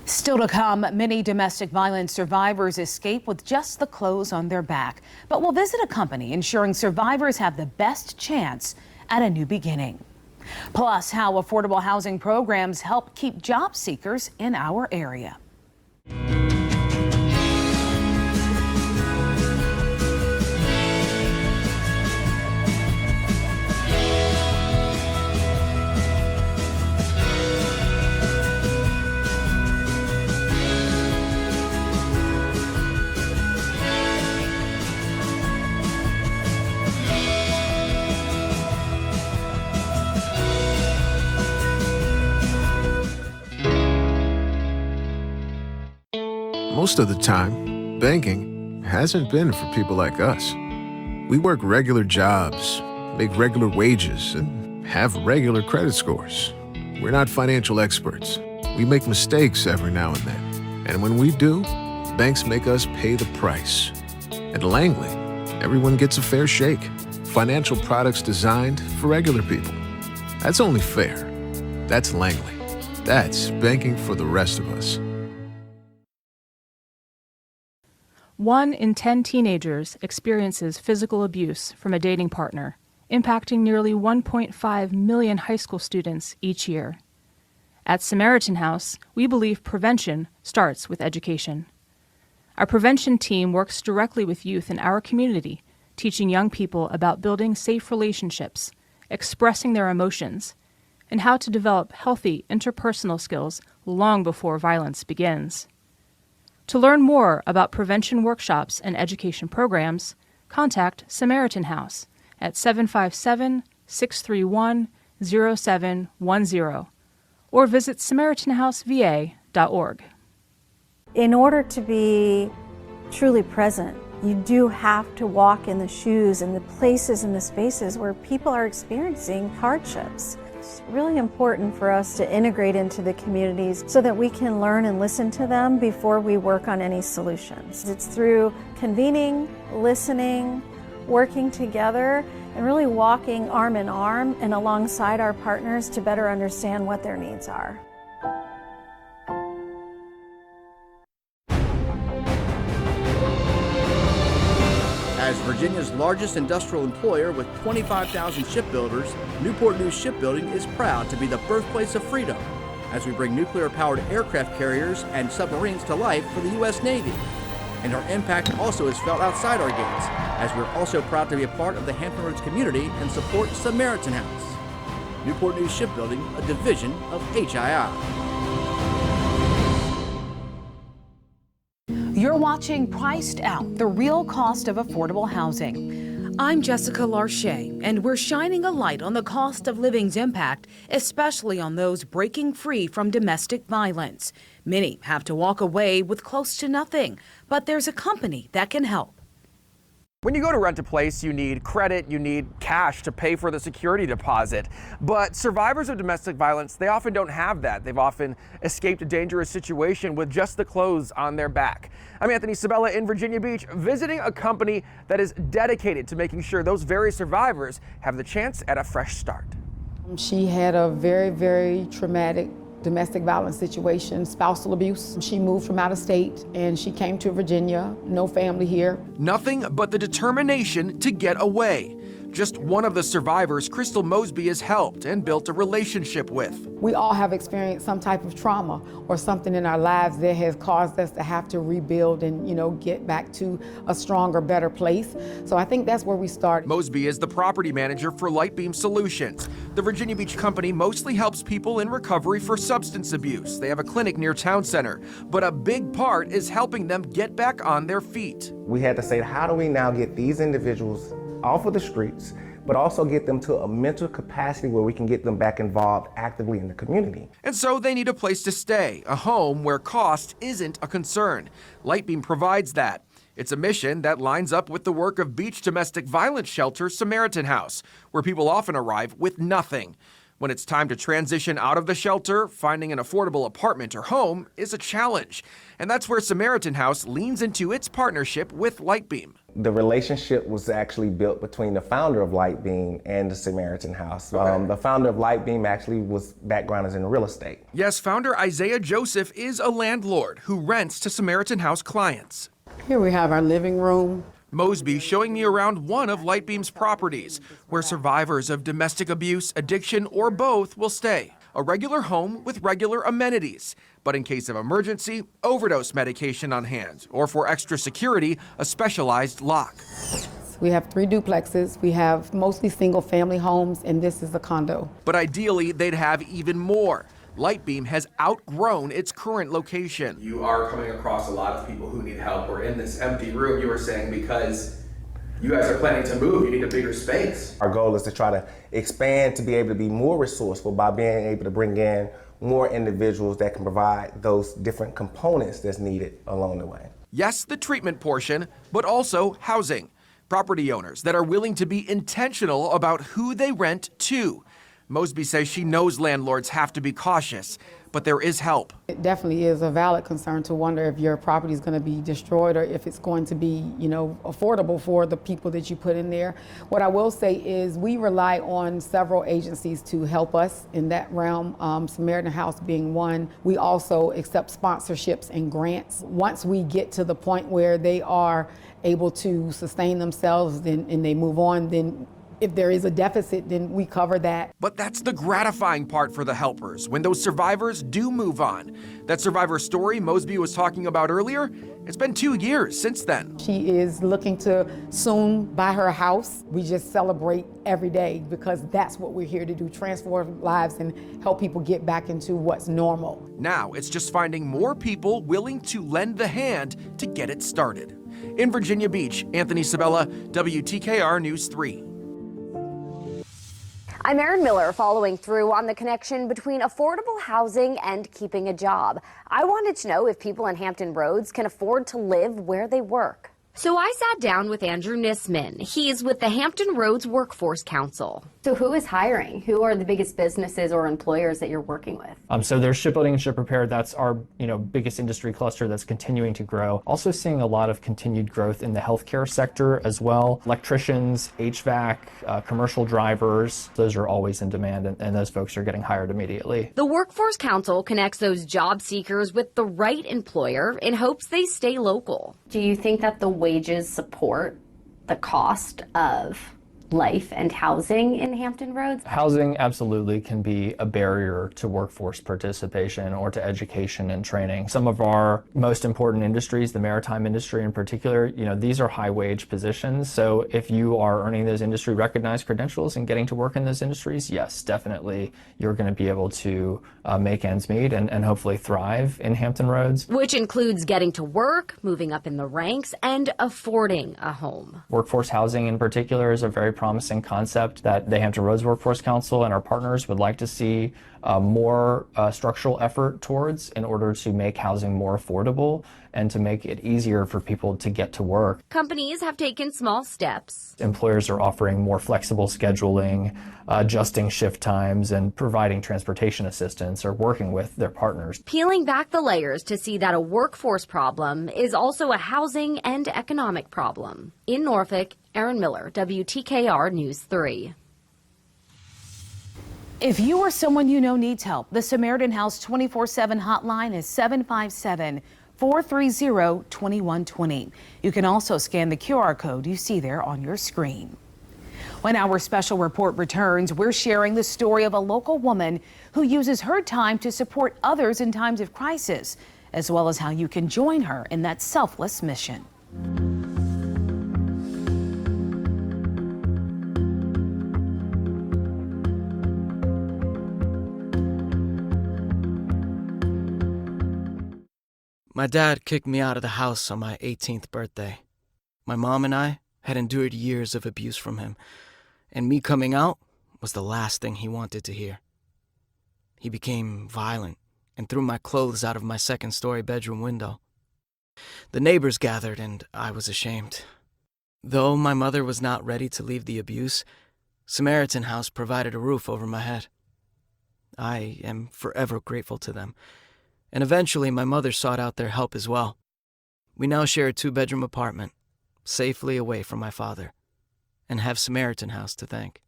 Still to come, many domestic violence survivors escape with just the clothes on their back. But we'll visit a company ensuring survivors have the best chance at a new beginning. Plus, how affordable housing programs help keep job seekers in our area. Most of the time, banking hasn't been for people like us. We work regular jobs, make regular wages, and have regular credit scores. We're not financial experts. We make mistakes every now and then. And when we do, banks make us pay the price. At Langley, everyone gets a fair shake. Financial products designed for regular people. That's only fair. That's Langley. That's banking for the rest of us. 1 in 10 teenagers experiences physical abuse from a dating partner, impacting nearly 1.5 million high school students each year. At Samaritan House, we believe prevention starts with education. Our prevention team works directly with youth in our community, teaching young people about building safe relationships, expressing their emotions, and how to develop healthy interpersonal skills long before violence begins. To learn more about prevention workshops and education programs, contact Samaritan House at 757-631-0710 or visit SamaritanHouseVA.org. In order to be truly present, you do have to walk in the shoes and the places and the spaces where people are experiencing hardships. It's really important for us to integrate into the communities so that we can learn and listen to them before we work on any solutions. It's through convening, listening, working together, and really walking arm in arm and alongside our partners to better understand what their needs are. As Virginia's largest industrial employer with 25,000 shipbuilders, Newport News Shipbuilding is proud to be the birthplace of freedom as we bring nuclear-powered aircraft carriers and submarines to life for the U.S. Navy. And our impact also is felt outside our gates, as we're also proud to be a part of the Hampton Roads community and support Samaritan House. Newport News Shipbuilding, a division of HII. You're watching Priced Out, the real cost of affordable housing. I'm Jessica Larche, and we're shining a light on the cost of living's impact, especially on those breaking free from domestic violence. Many have to walk away with close to nothing, but there's a company that can help. When you go to rent a place, you need credit, you need cash to pay for the security deposit. But survivors of domestic violence, they often don't have that. They've often escaped a dangerous situation with just the clothes on their back. I'm Anthony Sabella in Virginia Beach, visiting a company that is dedicated to making sure those very survivors have the chance at a fresh start. She had a very, very traumatic domestic violence situation, spousal abuse. She moved from out of state and she came to Virginia, no family here. Nothing but the determination to get away. Just one of the survivors Crystal Mosby has helped and built a relationship with. We all have experienced some type of trauma or something in our lives that has caused us to have to rebuild and, get back to a stronger, better place. So I think that's where we started. Mosby is the property manager for Lightbeam Solutions. The Virginia Beach company mostly helps people in recovery for substance abuse. They have a clinic near Town Center, but a big part is helping them get back on their feet. We had to say, how do we now get these individuals off of the streets, but also get them to a mental capacity where we can get them back involved actively in the community. And so they need a place to stay, a home where cost isn't a concern. Lightbeam provides that. It's a mission that lines up with the work of beach domestic violence shelter Samaritan House, where people often arrive with nothing. When it's time to transition out of the shelter, finding an affordable apartment or home is a challenge. And that's where Samaritan House leans into its partnership with Lightbeam. The relationship was actually built between the founder of Lightbeam and the Samaritan House. The founder of Lightbeam actually was background is in real estate. Yes, founder Isaiah Joseph is a landlord who rents to Samaritan House clients. Here we have our living room. Mosby showing me around one of Lightbeam's properties, where survivors of domestic abuse, addiction, or both will stay. A regular home with regular amenities, but in case of emergency, overdose medication on hand, or for extra security, a specialized lock. We have 3 duplexes. We have mostly single family homes, and this is a condo. But ideally, they'd have even more. Lightbeam has outgrown its current location. You are coming across a lot of people who need help. We're in this empty room, you were saying, because you guys are planning to move, you need a bigger space. Our goal is to try to expand to be able to be more resourceful by being able to bring in more individuals that can provide those different components that's needed along the way. Yes, the treatment portion, but also housing. Property owners that are willing to be intentional about who they rent to. Mosby says she knows landlords have to be cautious, but there is help. It definitely is a valid concern to wonder if your property is going to be destroyed or if it's going to be, affordable for the people that you put in there. What I will say is we rely on several agencies to help us in that realm, Samaritan House being one. We also accept sponsorships and grants. Once we get to the point where they are able to sustain themselves and they move on, then if there is a deficit, then we cover that. But that's the gratifying part for the helpers, when those survivors do move on. That survivor story Mosby was talking about earlier, it's been 2 years since then. She is looking to soon buy her house. We just celebrate every day because that's what we're here to do, transform lives and help people get back into what's normal. Now it's just finding more people willing to lend the hand to get it started. In Virginia Beach, Anthony Sabella, WTKR News 3. I'm Erin Miller, following through on the connection between affordable housing and keeping a job. I wanted to know if people in Hampton Roads can afford to live where they work. So I sat down with Andrew Nisman. He's with the Hampton Roads Workforce Council. So who is hiring? Who are the biggest businesses or employers that you're working with? So there's shipbuilding and ship repair. That's our biggest industry cluster that's continuing to grow. Also seeing a lot of continued growth in the healthcare sector as well. Electricians, HVAC, commercial drivers, those are always in demand and those folks are getting hired immediately. The Workforce Council connects those job seekers with the right employer in hopes they stay local. Do you think that the wages support the cost of life and housing in Hampton Roads? Housing absolutely can be a barrier to workforce participation or to education and training. Some of our most important industries, the maritime industry in particular, these are high wage positions. So if you are earning those industry recognized credentials and getting to work in those industries, yes, definitely you're going to be able to make ends meet and hopefully thrive in Hampton Roads. Which includes getting to work, moving up in the ranks, and affording a home. Workforce housing in particular is a very promising concept that the Hampton Roads Workforce Council and our partners would like to see more structural effort towards in order to make housing more affordable and to make it easier for people to get to work. Companies have taken small steps. Employers are offering more flexible scheduling, adjusting shift times, and providing transportation assistance or working with their partners. Peeling back the layers to see that a workforce problem is also a housing and economic problem. In Norfolk, Erin Miller, WTKR News 3. If you or someone you know needs help, the Samaritan House 24/7 hotline is 757-430-2120. You can also scan the QR code you see there on your screen. When our special report returns, we're sharing the story of a local woman who uses her time to support others in times of crisis, as well as how you can join her in that selfless mission. My dad kicked me out of the house on my 18th birthday. My mom and I had endured years of abuse from him, and me coming out was the last thing he wanted to hear. He became violent and threw my clothes out of my second-story bedroom window. The neighbors gathered, and I was ashamed. Though my mother was not ready to leave the abuse, Samaritan House provided a roof over my head. I am forever grateful to them. And eventually, my mother sought out their help as well. We now share a 2-bedroom apartment, safely away from my father, and have Samaritan House to thank.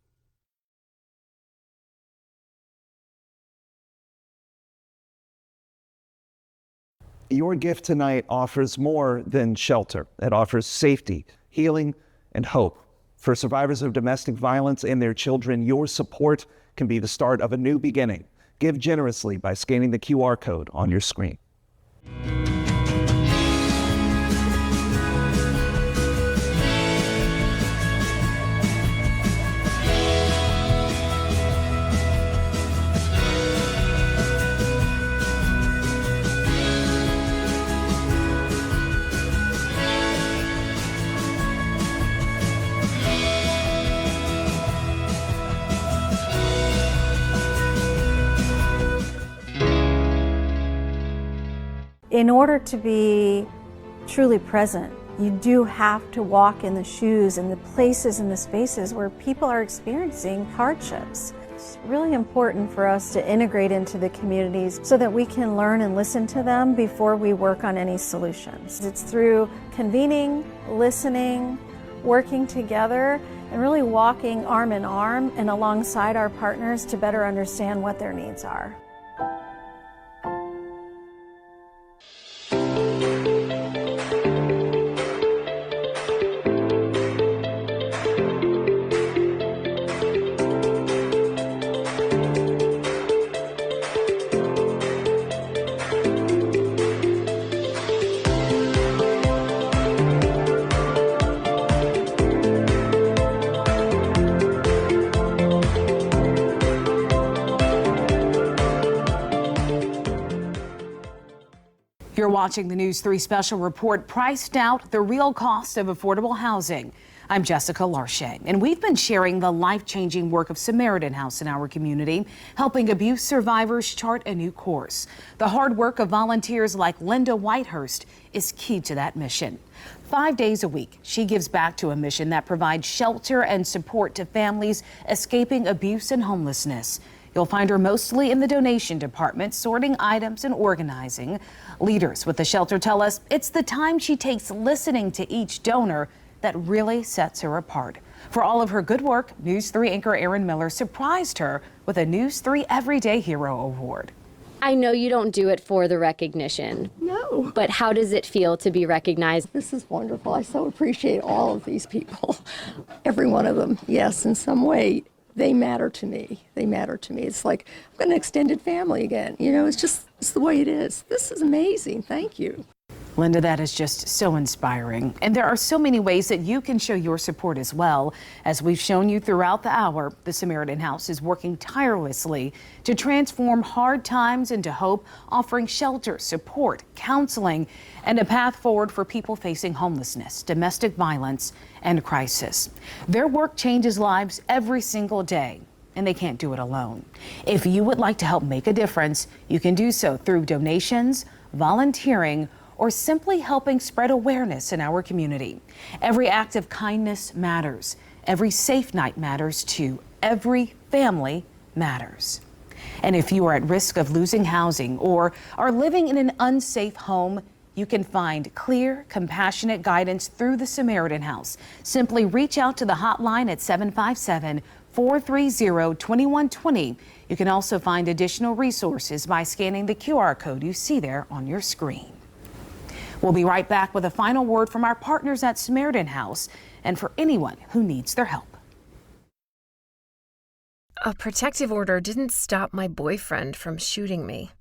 Your gift tonight offers more than shelter. It offers safety, healing, and hope. For survivors of domestic violence and their children, your support can be the start of a new beginning. Give generously by scanning the QR code on your screen. In order to be truly present, you do have to walk in the shoes and the places and the spaces where people are experiencing hardships. It's really important for us to integrate into the communities so that we can learn and listen to them before we work on any solutions. It's through convening, listening, working together, and really walking arm in arm and alongside our partners to better understand what their needs are. You're watching the News 3 special report, Priced Out, the real cost of affordable housing. I'm Jessica Larshay, and we've been sharing the life-changing work of Samaritan House in our community, helping abuse survivors chart a new course. The hard work of volunteers like Linda Whitehurst is key to that mission. 5 days a week, she gives back to a mission that provides shelter and support to families escaping abuse and homelessness. You'll find her mostly in the donation department, sorting items and organizing. Leaders with the shelter tell us it's the time she takes listening to each donor that really sets her apart. For all of her good work, News 3 anchor Erin Miller surprised her with a News 3 Everyday Hero Award. I know you don't do it for the recognition. No. But how does it feel to be recognized? This is wonderful. I so appreciate all of these people. Every one of them, yes, in some way. They matter to me. They matter to me. It's like I've got an extended family again. You know, it's the way it is. This is amazing. Thank you. Linda, that is just so inspiring. And there are so many ways that you can show your support as well. As we've shown you throughout the hour, the Samaritan House is working tirelessly to transform hard times into hope, offering shelter, support, counseling, and a path forward for people facing homelessness, domestic violence, and crisis. Their work changes lives every single day, and they can't do it alone. If you would like to help make a difference, you can do so through donations, volunteering, or simply helping spread awareness in our community. Every act of kindness matters. Every safe night matters too. Every family matters. And if you are at risk of losing housing or are living in an unsafe home, you can find clear, compassionate guidance through the Samaritan House. Simply reach out to the hotline at 757-430-2120. You can also find additional resources by scanning the QR code you see there on your screen. We'll be right back with a final word from our partners at Samaritan House and for anyone who needs their help. A protective order didn't stop my boyfriend from shooting me.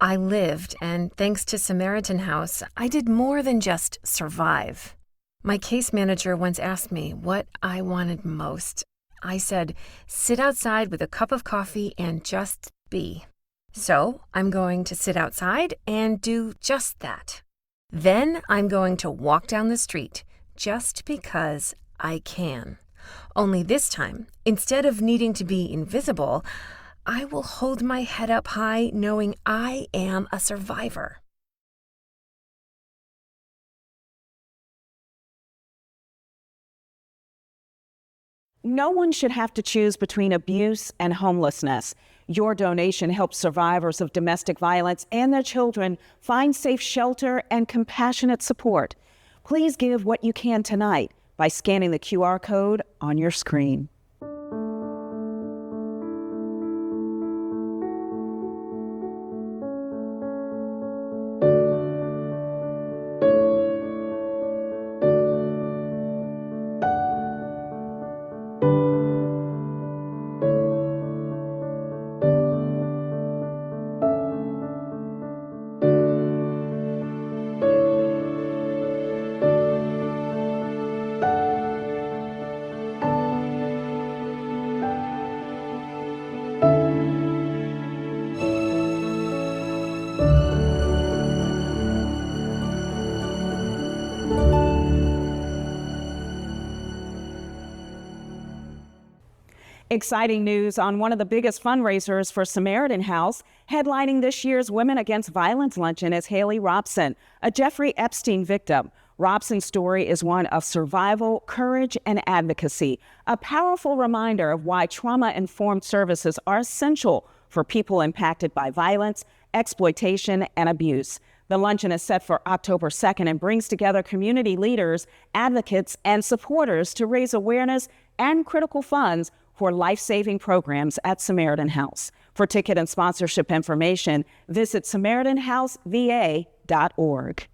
I lived, and thanks to Samaritan House, I did more than just survive. My case manager once asked me what I wanted most. I said, sit outside with a cup of coffee and just be. So I'm going to sit outside and do just that. Then I'm going to walk down the street just because I can. Only this time, instead of needing to be invisible, I will hold my head up high knowing I am a survivor. No one should have to choose between abuse and homelessness. Your donation helps survivors of domestic violence and their children find safe shelter and compassionate support. Please give what you can tonight by scanning the QR code on your screen. Exciting news on one of the biggest fundraisers for Samaritan House. Headlining this year's Women Against Violence Luncheon is Haley Robson, a Jeffrey Epstein victim. Robson's story is one of survival, courage, and advocacy, a powerful reminder of why trauma-informed services are essential for people impacted by violence, exploitation, and abuse. The luncheon is set for October 2nd and brings together community leaders, advocates, and supporters to raise awareness and critical funds for life-saving programs at Samaritan House. For ticket and sponsorship information, visit SamaritanHouseVA.org.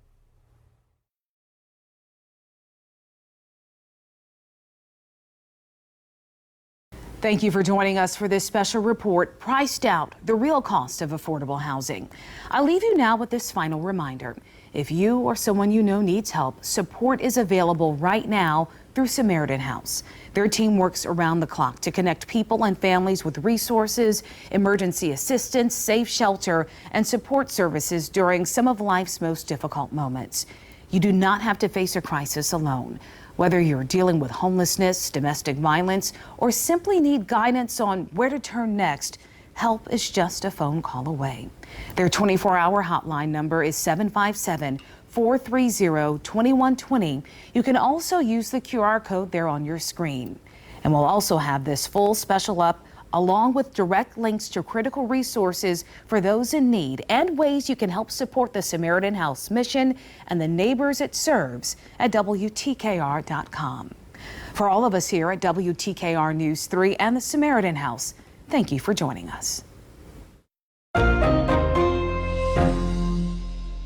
Thank you for joining us for this special report, Priced Out, the real cost of affordable housing. I leave you now with this final reminder. If you or someone you know needs help, support is available right now through Samaritan House. Their team works around the clock to connect people and families with resources, emergency assistance, safe shelter, and support services during some of life's most difficult moments. You do not have to face a crisis alone. Whether you're dealing with homelessness, domestic violence, or simply need guidance on where to turn next, help is just a phone call away. Their 24-hour hotline number is 757-430-2120. You can also use the QR code there on your screen. And we'll also have this full special up along with direct links to critical resources for those in need and ways you can help support the Samaritan House mission and the neighbors it serves at WTKR.com. For all of us here at WTKR News 3 and the Samaritan House, thank you for joining us.